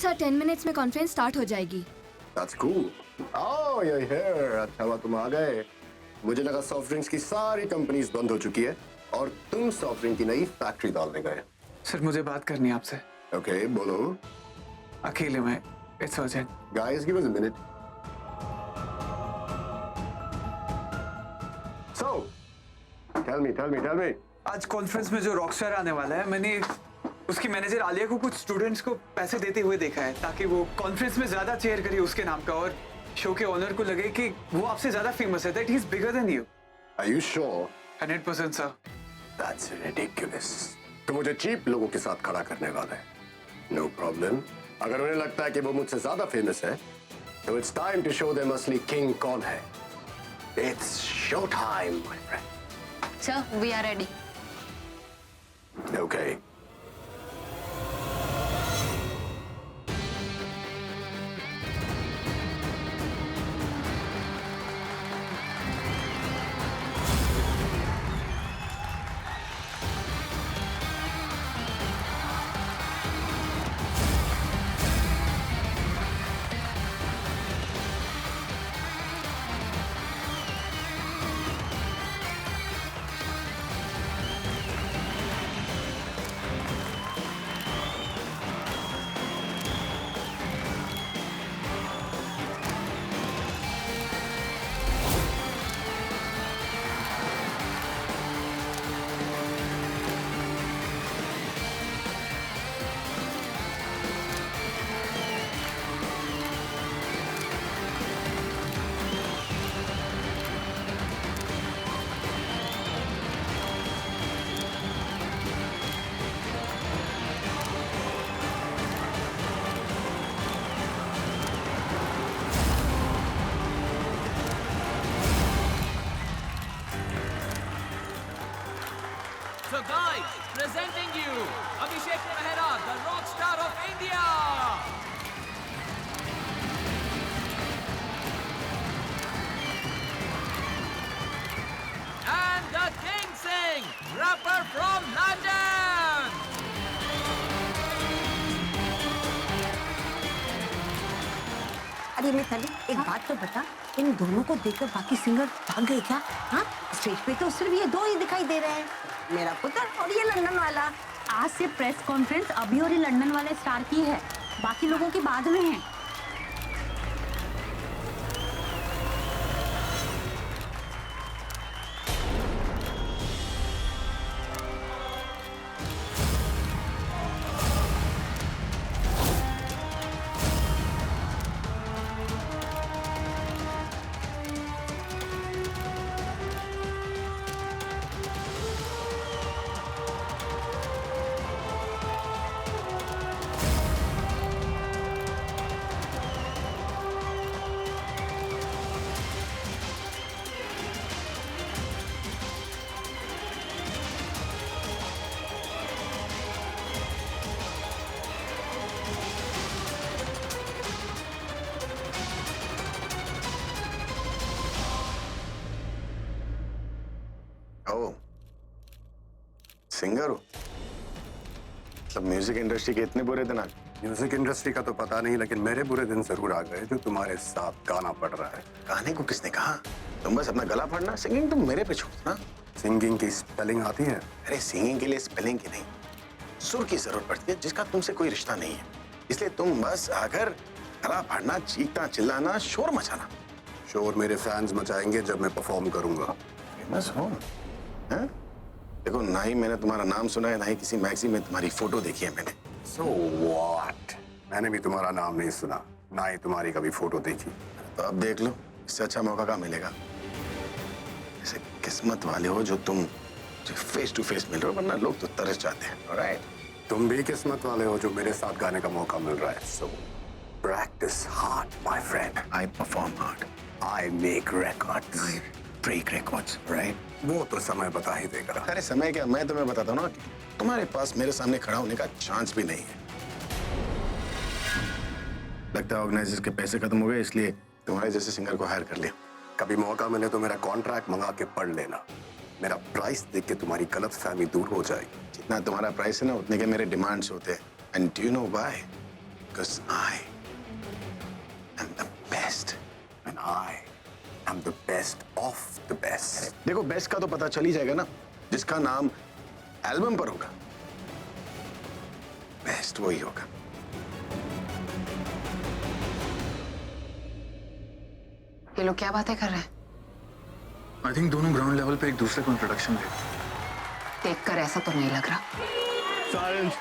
Sir 10 minutes में conference start हो जाएगी। That's cool. Oh, you're here. अच्छा हुआ तुम आ गए। मुझे लगा सॉफ्ट ड्रिंक्स की सारी कंपनीज बंद हो चुकी है और तुम सॉफ्ट ड्रिंक की नई फैक्ट्री डालने गए। सर मुझे बात करनी है आपसे। ओके, बोलो। अकेले में, it's urgent. Guys, give us a minute. So, tell me. आज कॉन्फ्रेंस में जो रॉकस्टार आने वाला है, मैंने उसकी मैनेजर आलिया को कुछ स्टूडेंट्स को पैसे देते हुए देखा है ताकि वो कॉन्फ्रेंस में ज्यादा चेयर करे उसके नाम का और शो के ओनर को लगे कि वो आपसे ज्यादा फेमस है, that he is bigger than you. Are you sure? 100% sir. That's ridiculous. तो मुझे चीप लोगों के साथ खड़ा करने वाला है। No problem. अगर उन्हें लगता है कि वो मुझसे ज्यादा फेमस है, तो it's time to show them असली किंग कौन है। It's show time, my friend. Sir, we are ready. Okay. So guys, presenting you Abhishek Mehra, the rock star of India. And the King Singh, rapper from London. अरे मिताली, एक बात तो बता, इन दोनों को देखकर बाकी सिंगर भाग गए क्या? हाँ, स्टेज पे तो सिर्फ ये दो ही दिखाई दे रहे हैं, मेरा पुत्र और ये लंदन वाला। आज से प्रेस कॉन्फ्रेंस अभी और ये लंदन वाले स्टार की है, बाकी लोगों की बाद में है। ओ, सिंगर हो? मतलब म्यूजिक इंडस्ट्री के इतने बुरे दिन आ गए? म्यूजिक इंडस्ट्री का तो पता नहीं, लेकिन मेरे बुरे दिन जरूर आ गए जो तुम्हारे साथ गाना पड़ रहा है। गाने को किसने कहा? तुम बस अपना गला फाड़ना, सिंगिंग तुम मेरे पे छोड़ना। सिंगिंग की स्पेलिंग आती है? अरे सिंगिंग के लिए स्पेलिंग की नहीं, सुर की जरूरत पड़ती है जिसका तुमसे कोई रिश्ता नहीं है। इसलिए तुम बस आकर गला फाड़ना, चीखना, चिल्लाना, शोर मचाना। शोर मेरे फैंस मचाएंगे जब मैं परफॉर्म करूंगा। फेमस हो? हैं? देखो, ना ही मैंने तुम्हारा नाम सुना है, ना ही किसी मैगजीन में तुम्हारी फोटो देखी है मैंने। So what? मैंने भी तुम्हारा नाम नहीं सुना, ना ही तुम्हारी कभी फोटो देखी। तो अब देख लो, इससे अच्छा मौका कहाँ मिलेगा। ऐसे किस्मत वाले हो जो तुम फेस टू फेस मिल रहे हो, वरना लोग तो तरस जाते हैं। Alright? तुम भी किस्मत वाले हो जो मेरे साथ गाने का मौका मिल रहा है। So practice hard, my friend. I perform hard. I make records. I break records, right? वो तो समय बता ही देगा। अरे समय क्या, मैं तुम्हें बताता हूँ ना कि तुम्हारे पास मेरे सामने खड़ा होने का चांस भी नहीं है। लगता है ऑर्गेनाइजर्स के पैसे खत्म हो गए, इसलिए तुम्हारे जैसे सिंगर को हायर कर लिया। कभी मौका मिले तो मेरा कॉन्ट्रैक्ट मंगा के पढ़ लेना। मेरा प्राइस देख के तुम्हारी गलतफहमी दूर हो जाएगी। जितना तुम्हारा प्राइस है ना, उतने के मेरे डिमांड्स होते हैं। And do you know why? Because I am the best. And I am the best of the best. देखो बेस्ट का तो पता चल ही जाएगा ना, जिसका नाम एल्बम पर होगा। बेस्ट वही होगा। ये लोग क्या बातें कर रहे हैं? आई थिंक दोनों ग्राउंड लेवल पे एक दूसरे को इंट्रोडक्शन दे। देखकर ऐसा तो नहीं लग रहा। Silence,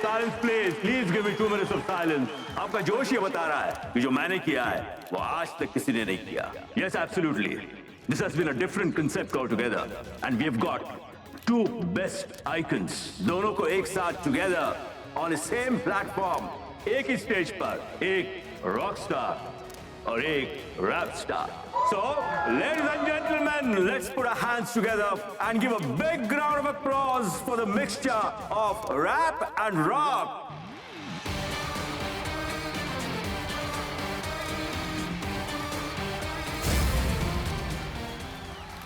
silence, please. Please give me 2 minutes of silence. आपका जोश ये बता रहा है कि जो मैंने किया है वो आज तक किसी ने नहीं किया. Yes, absolutely. This has been a different concept altogether, and we've got 2 best icons. दोनों को एक साथ together on the same platform. एक ही स्टेज पर एक रॉक स्टार और एक rap star. So, ladies and gentlemen, let's put our hands together and give a big round of applause for the mixture of rap and rock.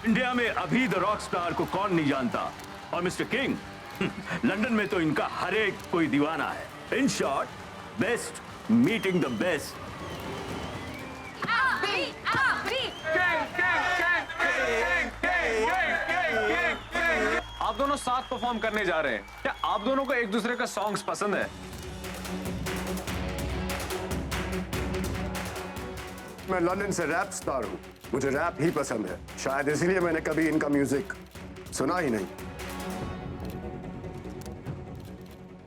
India में अभी the rock star को कौन नहीं जानता, और mister king London में तो इनका हर एक कोई दीवाना है. In short, best meeting the best. आप दोनों साथ परफॉर्म करने जा रहे हैं. क्या आप दोनों को एक दूसरे का सॉन्ग्स पसंद है? मैं लंदन से रैप स्टार हूँ. मुझे रैप ही पसंद है. शायद इसीलिए मैंने कभी इनका म्यूजिक सुना ही नहीं.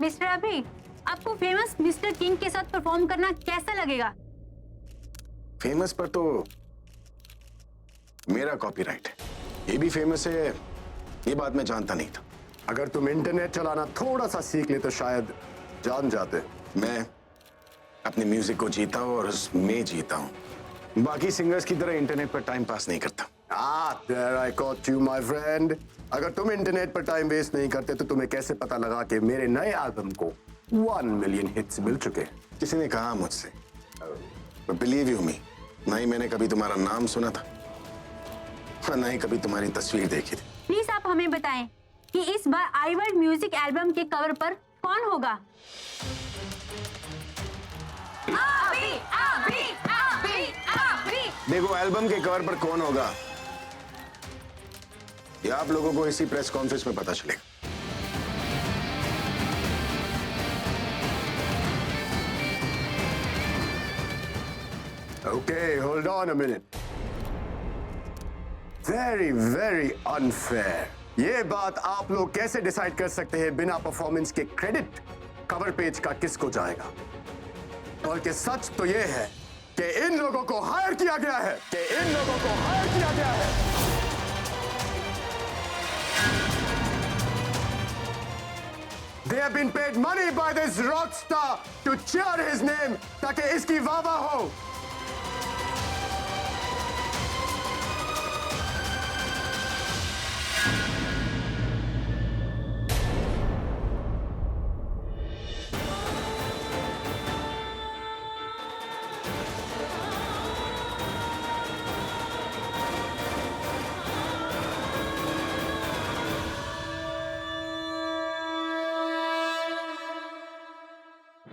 मिस्टर अभी, आपको फेमस मिस्टर किंग के साथ परफॉर्म करना कैसा लगेगा? फेमस पर तो मेरा कॉपीराइट है. ये भी फेमस है, ये बात मैं जानता नहीं था. अगर तुम इंटरनेट चलाना थोड़ा सा सीख ले तो शायद जान जाते. मैं अपने म्यूजिक को जीता हूँ और उसमें जीता हूँ. बाकी सिंगर्स की तरह इंटरनेट पर टाइम पास नहीं करता. There I caught you, my friend. अगर तुम इंटरनेट पर टाइम वेस्ट नहीं करते तो तुम्हें कैसे पता लगा कि मेरे नए एल्बम को 1 मिलियन हिट्स मिल चुके? किसी ने कहा मुझसे. बिलीव यू मी, ना ही मैंने कभी तुम्हारा नाम सुना था, ना ही कभी तुम्हारी तस्वीर देखी थी. प्लीज आप हमें बताएं कि इस बार आई वर्ल्ड म्यूजिक एल्बम के कवर पर कौन होगा? देखो, एल्बम के कवर पर कौन होगा ये आप लोगों को इसी प्रेस कॉन्फ्रेंस में पता चलेगा. Okay, hold on a minute. Very, very unfair. ये बात आप लोग कैसे डिसाइड कर सकते हैं बिना परफॉर्मेंस के क्रेडिट कवर पेज का किसको जाएगा? बल्कि सच तो ये है कि इन लोगों को हायर किया गया है. They have been paid money by this rock star to cheer his name ताकि इसकी वाह-वाह हो.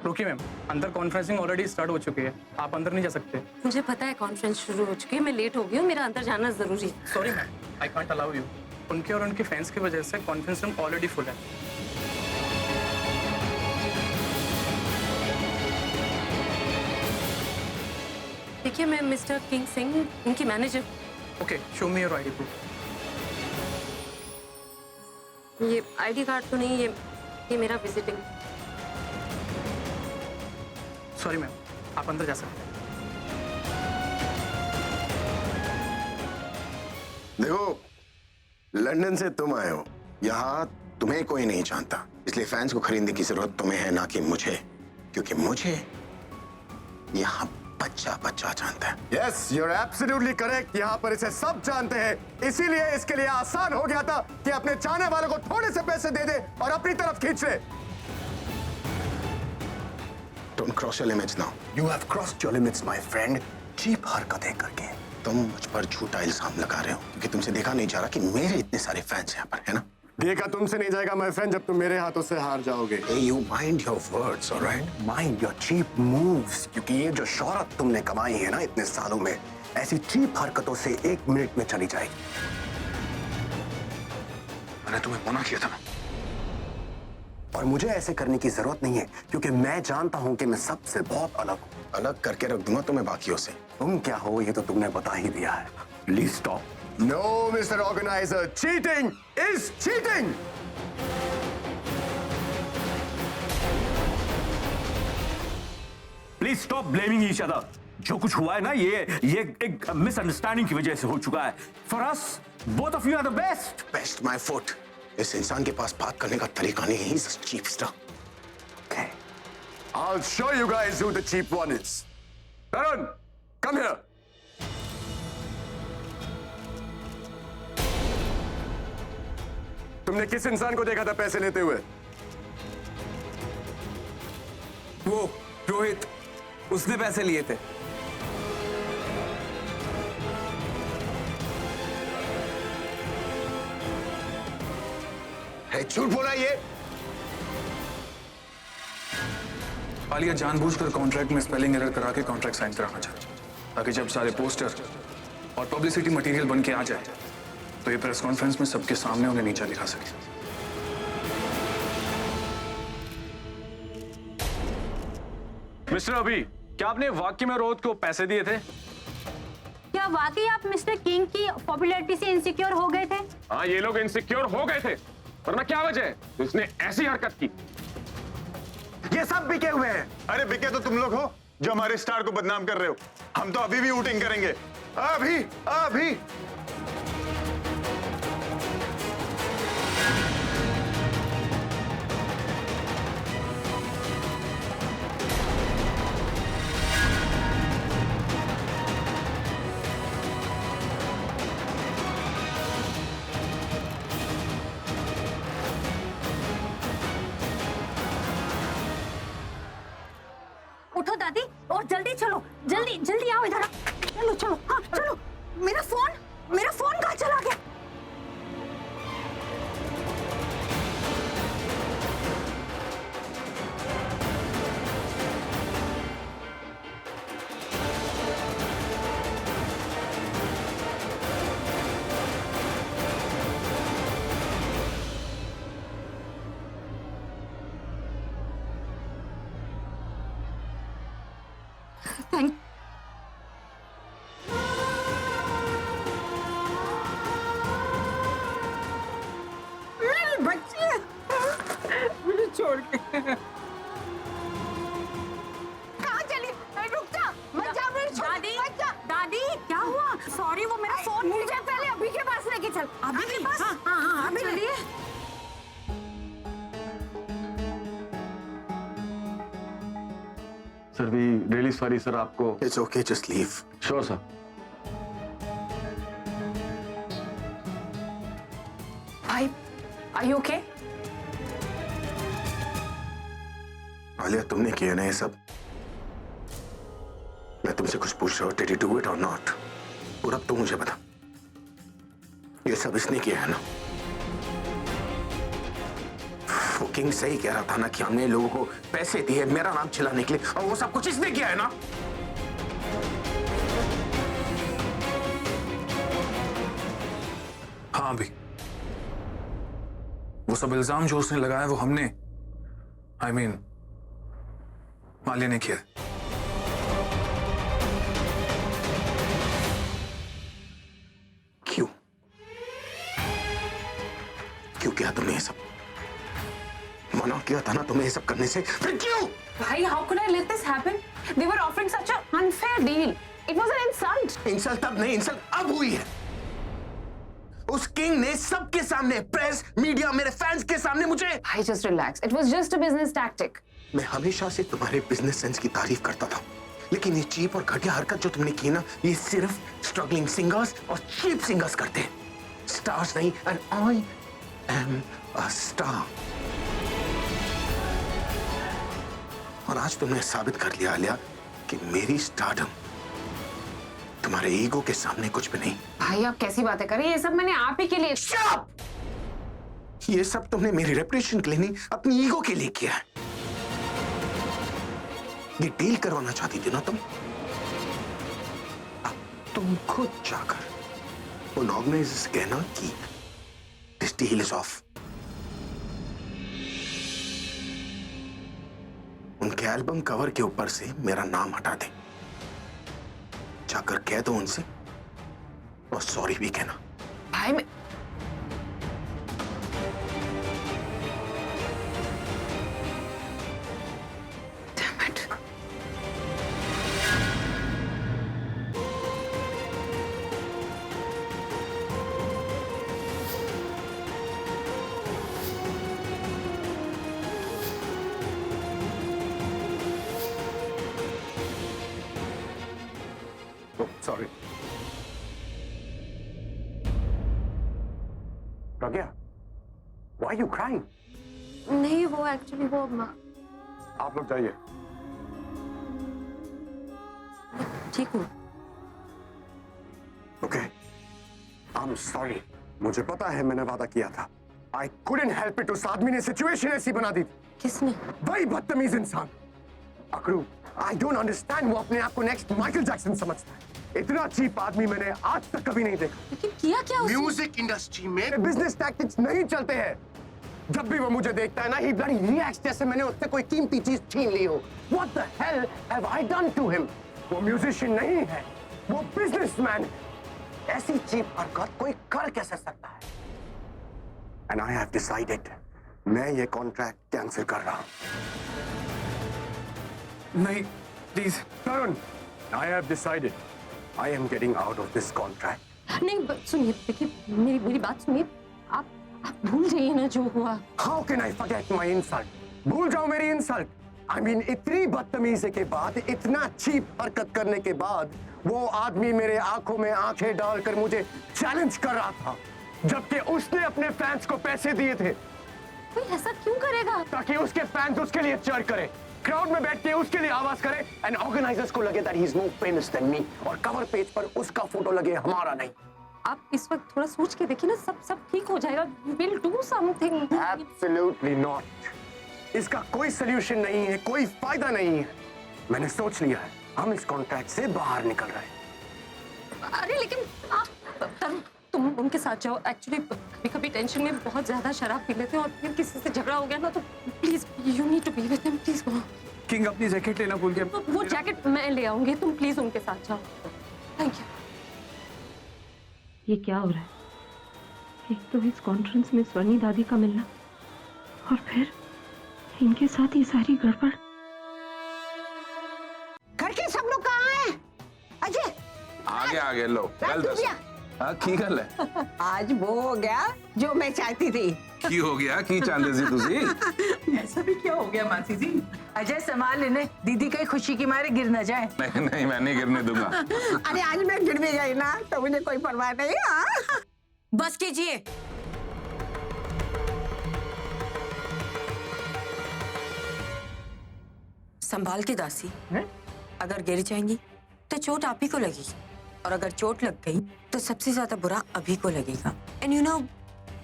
रुकिए मैम, अंदर कॉन्फ्रेंसिंग ऑलरेडी स्टार्ट हो चुकी है. आप अंदर नहीं जा सकते. मुझे पता है कॉन्फ्रेंस शुरू हो चुकी है. मैं लेट हो गई हूँ. मेरा अंदर जाना जरूरी है. Sorry ma'am, I can't allow you. उनके और उनके फैंस की वजह से कॉन्फ्रेंस रूम ऑलरेडी फुल है. देखिए, मैं मिस्टर किंग सिंह, उनकी manager. Okay, show me your ID proof. ये आईडी कार्ड तो नहीं, ये मेरा विजिटिंग. सॉरी मैम, आप अंदर जा सकते हैं. देखो, लंदन से तुम आए हो, यहाँ तुम्हें कोई नहीं जानता, इसलिए फैंस को खरीदने की जरूरत तुम्हें है, ना कि मुझे, क्योंकि मुझे यहाँ बच्चा जानता है. Yes, you're absolutely correct. यहाँ पर इसे सब जानते हैं, इसीलिए इसके लिए आसान हो गया था कि अपने चाहने वालों को थोड़े से पैसे दे दे और अपनी तरफ खींच ले. Don't cross your limits now. You have crossed your limits, my friend. Cheap हरकतें करके. तुम मुझ पर झूठा इल्जाम लगा रहे हो क्योंकि तुमसे देखा नहीं जा रहा कि मेरे इतने सारे फैंस यहाँ पर है ना. देखा तुमसे नहीं जाएगा माय फ्रेंड जब तुम मेरे हाथों से हार जाओगे। You mind your words, all right? Mind your cheap moves, क्योंकि ये जो शोहरत तुमने कमाई है ना इतने सालों में, ऐसी चीप हरकतों से 1 मिनट में चली जाएगी। मैंने तुम्हें मना किया था ना। और मुझे ऐसे करने की जरूरत नहीं है, क्योंकि मैं जानता हूं कि मैं सबसे बहुत अलग हूं। अलग करके रख दूंगा तुम्हें बाकियों से। तुम क्या हो ये तो तुमने बता ही दिया है। Please stop. No, Mr. Organizer, cheating is cheating. Please stop blaming each other. जो कुछ हुआ है ना ये एक मिसअंडरस्टैंडिंग की वजह से हो चुका है। For us both of you are the best. Best my foot. इस इंसान के पास बात करने का तरीका नहीं है। He's a cheap stuff. Okay. I'll show you guys who the cheap one is. Tarun, come here. तुमने किस इंसान को देखा था पैसे लेते हुए? वो रोहित, उसने पैसे लिए थे। है झूठ बोला ये। आलिया जानबूझकर कॉन्ट्रैक्ट में स्पेलिंग एरर करा के कॉन्ट्रैक्ट साइन कराना चाहती है, ताकि जब सारे पोस्टर और पब्लिसिटी मटेरियल बन के आ जाए तो ये प्रेस कॉन्फ्रेंस में सबके सामने उन्हें नीचा दिखा सके। मिस्टर अभी, क्या आपने वाकई में रोहित को पैसे दिए थे? क्या वाकई आप मिस्टर किंग की पॉपुलैरिटी से इनसिक्योर हो गए थे? हाँ, ये लोग इनसिक्योर हो गए थे, वरना क्या वजह है तो इसने ऐसी हरकत की? ये सब बिके हुए हैं। अरे बिके तो तुम लोग हो जो हमारे स्टार को बदनाम कर रहे हो। हम तो अभी भी वोटिंग करेंगे, अभी अभी। उठो दादी और जल्दी चलो, जल्दी जल्दी आओ इधर। चलो चलो, हाँ चलो। मेरा फोन कहाँ चला गया? थैंक मेरी बच्ची है, मुझे छोड़ के कहाँ चली? रुक जा, मत जा मेरी छोटी। दादी क्या हुआ? सॉरी, वो मेरा फोन। मुझे पहले अभी के पास लेके चल। अभी के पास? हाँ, अभी चलिए। Sir we really sorry sir, आपको। It's okay, just leave. Sure sir. भाई, are you okay? आलिया, तुमने किया ना ये सब? मैं तुमसे कुछ पूछ रहा हूँ, did you do it or not? और अब तो मुझे बता, ये सब इसने किया है ना? वो किंग सही कह रहा था ना कि हमने लोगों को पैसे दिए मेरा नाम छिलाने के लिए, और वो सब कुछ इसने किया है ना? हाँ भी, वो सब इल्जाम जो उसने लगाया वो हमने, I mean, मालिया ने किया। क्यों? क्यों किया तुमने ये सब? मना किया था ना तुम्हें ये सब करने से, फिर क्यों? भाई, how could I let this happen? They were offering such an unfair deal. It was an insult. Insult तब नहीं, इंसल्ट अब हुई है। उस किंग ने सबके सामने, प्रेस, मीडिया, मेरे फैंस के सामने मुझे। भाई, just relax. It was just a business tactic. मैं हमेशा से तुम्हारे बिजनेस सेंस की तारीफ करता था, लेकिन ये चीप और घटिया हरकत जो तुमने की ना, ये सिर्फ स्ट्रगलिंग सिंगर्स और चीप सिंगर्स करते हैं, स्टार्स नहीं। And I am a star. और आज तुमने साबित कर लिया आलिया कि मेरी स्टारडम तुम्हारे ईगो के सामने कुछ भी नहीं। भाई, आप कैसी बातें कर रही हैं? ये सब मैंने आप ही के लिए। Shut up! ये सब तुमने मेरी रेपुटेशन के लिए नहीं, अपनी ईगो के लिए किया है। ये डील करवाना चाहती थी ना तुम? अब तुम खुद जाकर उन ऑर्गेनाइजर्स से कहना कि दिस डील इज ऑफ। उनके एल्बम कवर के ऊपर से मेरा नाम हटा दे। जाकर कह दो उनसे और सॉरी भी कहना। भाई मैं sorry. Pragya, why are you crying? नहीं, वो एक्चुअली वो आप लोग जाइए। ठीक हूँ। Okay, I'm sorry. मुझे पता है मैंने वादा किया था। I couldn't help it। उस आदमी ने सिचुएशन ऐसी बना दी। किसने? वही बदतमीज इंसान। अकरू, I don't understand। वो अपने आप को नेक्स्ट माइकल जैक्सन समझता है। इतना चीप आदमी मैंने आज तक कभी नहीं देखा। लेकिन किया क्या उसने? म्यूजिक इंडस्ट्री में बिजनेस टैक्टिक्स नहीं चलते हैं। जब भी वो मुझे देखता है ना, he bloody reacts जैसे मैंने उससे कोई कीमती चीज छीन ली हो। What the hell have I done to him? वो म्यूजिशियन नहीं है, वो बिजनेसमैन है। ऐसी चीप हरकत कोई कर कैसे सकता है? And I have decided, मैं ये कॉन्ट्रैक्ट कैंसिल कर रहा हूँ। नहीं, please. Tarun, I have decided, I am getting out of this contract. नहीं, सुनिए, देखिए, मेरी बात सुनिए। आप भूल जाइए ना जो हुआ। How can I forget my insult? भूल जाओ मेरी इंसल्ट। I mean, इतनी बदतमीजी के बाद, इतना चीप हरकत करने के बाद, वो आदमी मेरे आंखों में आंखें डालकर मुझे चैलेंज कर रहा था, जबकि उसने अपने फैंस को पैसे दिए थे। कोई ऐसा क्यों करेगा? ताकि उसके फैंस उसके लिए चीयर करें, क्राउड में बैठ के उसके लिए आवाज करे, एंड ऑर्गेनाइजर्स को लगे that he is more famous than me, और कवर पेज पर उसका फोटो लगे, हमारा नहीं। आप इस वक्त थोड़ा सोच के देखिए ना, सब ठीक हो जाएगा। We'll do something. Absolutely not. इसका कोई सलूशन नहीं है, कोई फायदा नहीं है। मैंने सोच लिया है, हम इस कॉन्ट्रैक्ट से बाहर निकल रहे हैं। अरे लेकिन आप तुम उनके साथ जाओ। एक्चुअली कभी टेंशन में बहुत ज्यादा शराब पी लेते हैं और फिर किसी से झगड़ा हो गया ना, तो please you need to be with him. Please go. King अपनी जैकेट लेना भूल गया। वो जैकेट मैं ले आऊंगी, तुम प्लीज उनके साथ जाओ। Thank you. ये क्या हो रहा है? एक तो इस कॉन्फ्रेंस में स्वर्णी दादी का मिलना, और फिर इनके साथ ये सारी गड़बड़। घर के सब लोग कहाँ हैं? अजय, आगे लो। रात को दिया। हाँ, की गल है? आज वो हो गया जो मैं चाहती थी। की हो गया? की चाहते सी तुसी? ऐसा भी क्या हो गया मासी जी? अजय संभाल लेने, दीदी कहीं खुशी की मारे गिर न जाए। नहीं, मैं नहीं गिरने दूंगा। अरे आज मैं गिर भी गई ना तो मुझे कोई परवाह नहीं। हाँ? बस कीजिए। संभाल के दासी, अगर गिर जाएंगी तो चोट आप ही को लगेगी, और अगर चोट लग गई तो सबसे ज्यादा बुरा अभी को लगेगा। एंड यू नो,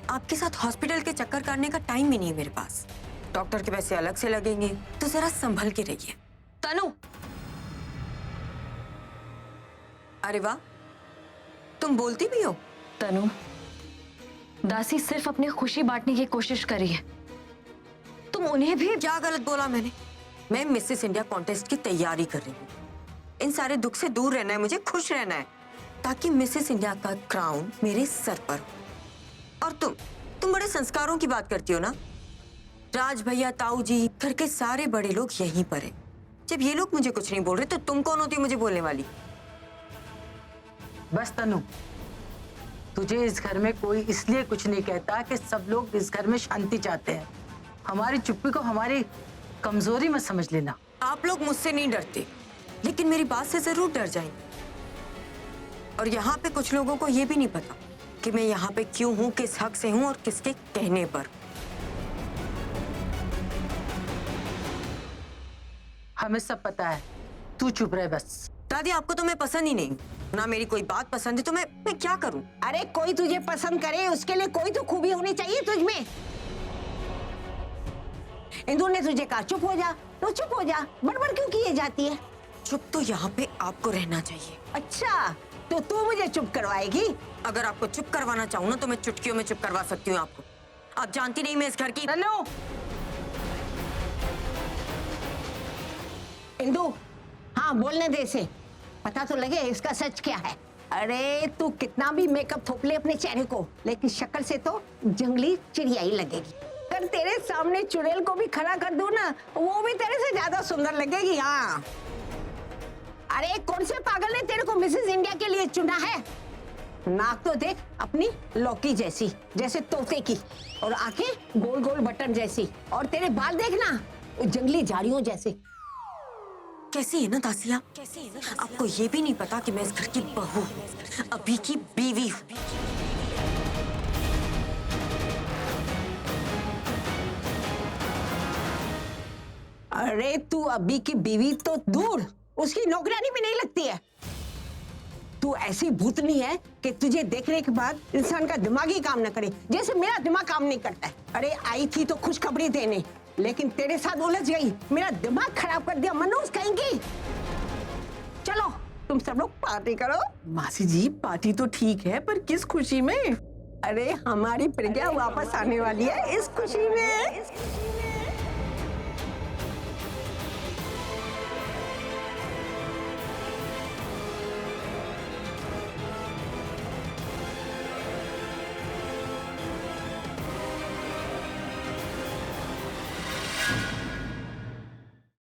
आपके साथ हॉस्पिटल के चक्कर काटने का टाइम भी नहीं है मेरे पास। डॉक्टर के पैसे अलग से लगेंगे, तो जरा संभल के रहिए। तनु, अरे वाह, तुम बोलती भी हो। तनु, दासी सिर्फ अपनी खुशी बांटने की कोशिश करी है, तुम उन्हें भी। क्या गलत बोला मैंने? मैं मिसेस इंडिया कॉन्टेस्ट की तैयारी कर रही हूँ। इन सारे दुख से दूर रहना है, मुझे खुश रहना है, ताकि मिसेस इंडिया का क्राउन मेरे सर पर हो। और तुम बड़े संस्कारों की बात करती हो ना। राज भैया, ताऊ जी, घर के सारे बड़े लोग यहीं पर हैं। जब ये लोग मुझे कुछ नहीं बोल रहे तो तुम कौन होती मुझे बोलने वाली? बस तनु, तुझे इस घर में कोई इसलिए कुछ नहीं कहता कि सब लोग इस घर में शांति चाहते हैं। हमारी चुप्पी को हमारी कमजोरी मत समझ लेना। आप लोग मुझसे नहीं डरते, लेकिन मेरी बात से जरूर डर जाएंगे। और यहाँ पे कुछ लोगों को ये भी नहीं पता कि मैं यहाँ पे क्यों हूँ, किस हक से हूँ और किसके कहने पर। हमें सब पता है, तू चुप रहे बस। दादी, आपको तो मैं पसंद ही नहीं, ना मेरी कोई बात पसंद है, तो मैं क्या करूँ? अरे कोई तुझे पसंद करे उसके लिए कोई तो खूबी होनी चाहिए तुझ में। इंदु ने तुझे कहा चुप हो जा, तो चुप हो जा, बड़बड़ क्यों किए जाती है? चुप तो यहाँ पे आपको रहना चाहिए। अच्छा, तो तू मुझे चुप करवाएगी? अगर आपको चुप करवाना चाहूँ ना तो मैं चुटकियों में चुप करवा सकती हूँ आपको। आप जानती नहीं मैं इस घर की। हेलो इंदु, हाँ बोलने दे इसे, पता तो लगे इसका सच क्या है। अरे तू कितना भी मेकअप थोप ले अपने चेहरे को, लेकिन शक्ल से तो जंगली चिड़िया ही लगेगी। अगर तेरे सामने चुड़ैल को भी खड़ा कर दूं ना, वो भी तेरे से ज्यादा सुंदर लगेगी। हाँ, अरे कौन से पागल ने तेरे को मिसेस इंडिया के लिए चुना है? नाक तो देख अपनी लौकी जैसी, जैसे तोते की, और आंखें गोल गोल बटन जैसी, और तेरे बाल देखना जंगली झाड़ियों जैसे। कैसी है ना दासिया, कैसी है ना? आपको ये भी नहीं पता कि मैं इस घर की बहू, अभी की बीवी हूँ। अरे तू अभी की बीवी तो दूर, उसकी नौकरानी भी नहीं लगती है। तू ऐसी भूतनी है कि तुझे देखने के बाद इंसान का दिमाग ही काम न करे, जैसे मेरा दिमाग काम नहीं करता है। अरे आई थी तो खुशखबरी देने, लेकिन तेरे साथ उलझ गई, मेरा दिमाग खराब कर दिया। मनोज कहेंगी। चलो तुम सब लोग पार्टी करो। मासी जी पार्टी तो ठीक है, पर किस खुशी में? अरे हमारी प्रज्ञा वापस आने वाली है इस खुशी में।